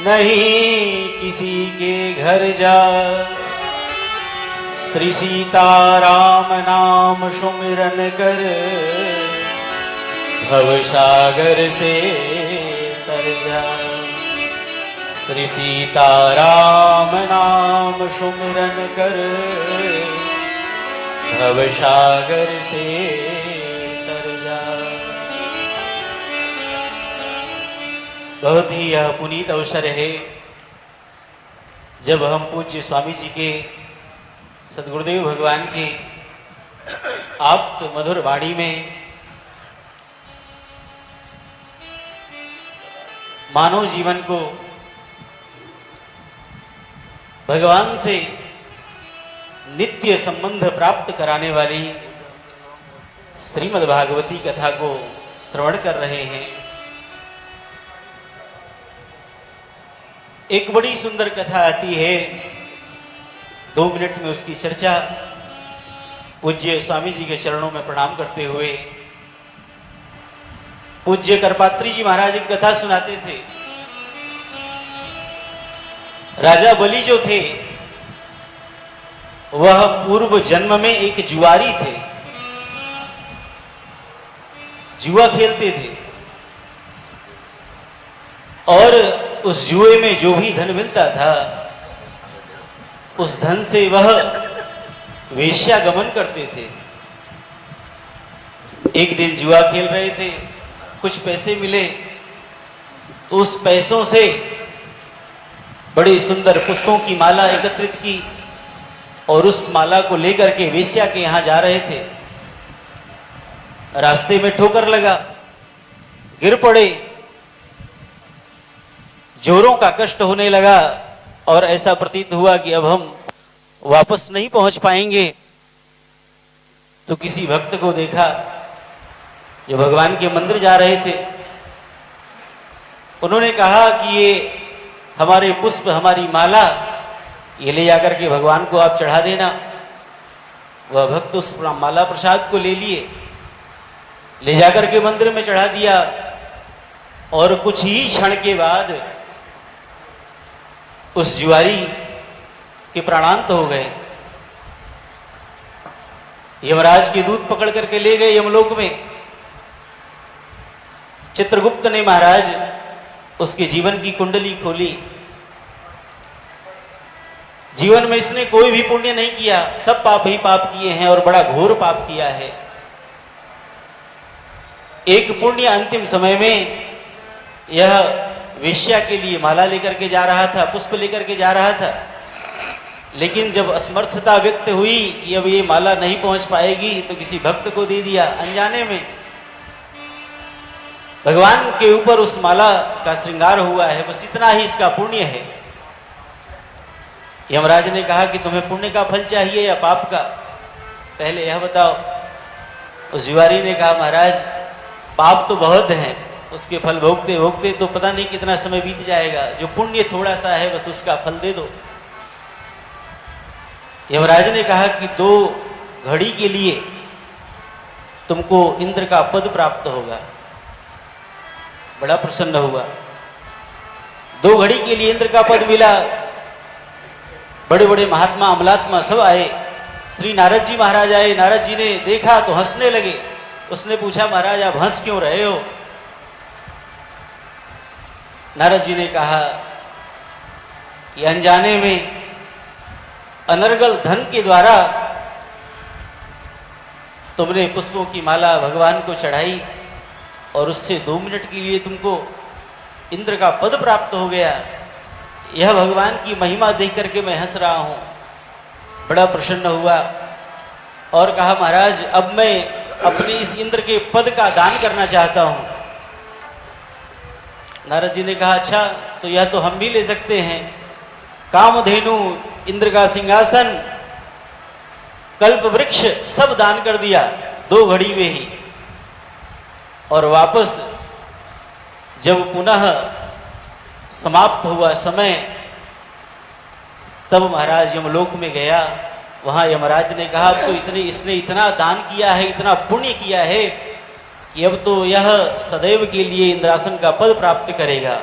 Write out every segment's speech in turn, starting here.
नहीं किसी के घर जा, श्री सीताराम नाम सुमिरन कर, भव सागर से तर जा। श्री सीताराम नाम सुमिरन कर, भव सागर से तर जा। बहुत ही यह पुनीत अवसर है जब हम पूज्य स्वामी जी के, सद्गुरुदेव भगवान के आप्त मधुर वाणी में मानव जीवन को भगवान से नित्य संबंध प्राप्त कराने वाली श्रीमद् भागवती कथा को श्रवण कर रहे हैं। एक बड़ी सुंदर कथा आती है, 2 मिनट में उसकी चर्चा। पूज्य स्वामी जी के चरणों में प्रणाम करते हुए पूज्य करपात्री जी महाराज एक कथा सुनाते थे। राजा बलि जो थे वह पूर्व जन्म में एक जुआरी थे, जुआ खेलते थे और उस जुए में जो भी धन मिलता था उस धन से वह वेश्यागमन करते थे। एक दिन जुआ खेल रहे थे, कुछ पैसे मिले तो उस पैसों से बड़ी सुंदर पुष्पों की माला एकत्रित की और उस माला को लेकर के वेश्या के यहां जा रहे थे। रास्ते में ठोकर लगा, गिर पड़े, जोरों का कष्ट होने लगा और ऐसा प्रतीत हुआ कि अब हम वापस नहीं पहुंच पाएंगे। तो किसी भक्त को देखा जो भगवान के मंदिर जा रहे थे, उन्होंने कहा कि ये हमारे पुष्प, हमारी माला, ये ले जाकर के भगवान को आप चढ़ा देना। वह भक्त उस माला प्रसाद को ले लिए, ले जाकर के मंदिर में चढ़ा दिया और कुछ ही क्षण के बाद उस जुआरी के प्राणांत हो गए। यमराज के दूत पकड़ करके ले गए यमलोक में। चित्रगुप्त ने महाराज उसके जीवन की कुंडली खोली। जीवन में इसने कोई भी पुण्य नहीं किया, सब पाप ही पाप किए हैं और बड़ा घोर पाप किया है। एक पुण्य अंतिम समय में यह वेश्या के लिए माला लेकर के जा रहा था, पुष्प लेकर के जा रहा था, लेकिन जब असमर्थता व्यक्त हुई कि अब ये माला नहीं पहुंच पाएगी तो किसी भक्त को दे दिया अनजाने में। भगवान के ऊपर उस माला का श्रृंगार हुआ है, बस इतना ही इसका पुण्य है। यमराज ने कहा कि तुम्हें पुण्य का फल चाहिए या पाप का, पहले यह बताओ। उस जुआरी ने कहा महाराज पाप तो बहुत है, उसके फल भोगते भोगते तो पता नहीं कितना समय बीत जाएगा, जो पुण्य थोड़ा सा है बस उसका फल दे दो। यमराज ने कहा कि 2 घड़ी के लिए तुमको इंद्र का पद प्राप्त होगा। बड़ा प्रसन्न हुआ, 2 घड़ी के लिए इंद्र का पद मिला। बड़े बड़े महात्मा अमलात्मा सब आए। श्री नारद जी महाराज आए। नारद जी ने देखा तो हंसने लगे। उसने पूछा महाराज आप हंस क्यों रहे हो? नारद जी ने कहा कि अनजाने में अनर्गल धन के द्वारा तुमने पुष्पों की माला भगवान को चढ़ाई और उससे 2 मिनट के लिए तुमको इंद्र का पद प्राप्त हो गया। यह भगवान की महिमा देख करके मैं हंस रहा हूं। बड़ा प्रसन्न हुआ और कहा महाराज अब मैं अपने इस इंद्र के पद का दान करना चाहता हूं। नारद जी ने कहा अच्छा तो यह तो हम भी ले सकते हैं। कामधेनु, इंद्र का सिंहासन, कल्प वृक्ष सब दान कर दिया 2 घड़ी में ही। और वापस जब पुनः समाप्त हुआ समय, तब महाराज यमलोक में गया। वहां यमराज ने कहा अब तो इसने इतना दान किया है, इतना पुण्य किया है कि अब तो यह सदैव के लिए इंद्रासन का पद प्राप्त करेगा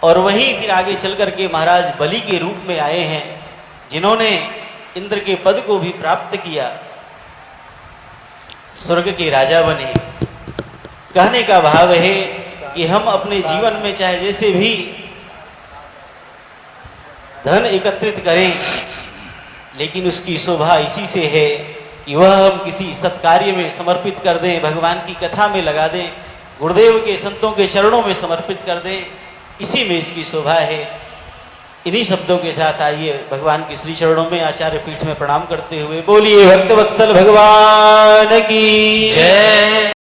और वहीं फिर आगे चल करके महाराज बलि के रूप में आए हैं, जिन्होंने इंद्र के पद को भी प्राप्त किया, स्वर्ग के राजा बने। कहने का भाव है कि हम अपने जीवन में चाहे जैसे भी धन एकत्रित करें, लेकिन उसकी शोभा इसी से है कि वह हम किसी सत्कार्य में समर्पित कर दें, भगवान की कथा में लगा दें, गुरुदेव के संतों के चरणों में समर्पित कर दें, इसी में इसकी शोभा है। इन्हीं शब्दों के साथ आइए भगवान के श्री चरणों में आचार्य पीठ में प्रणाम करते हुए बोलिए भक्तवत्सल भगवान की जय।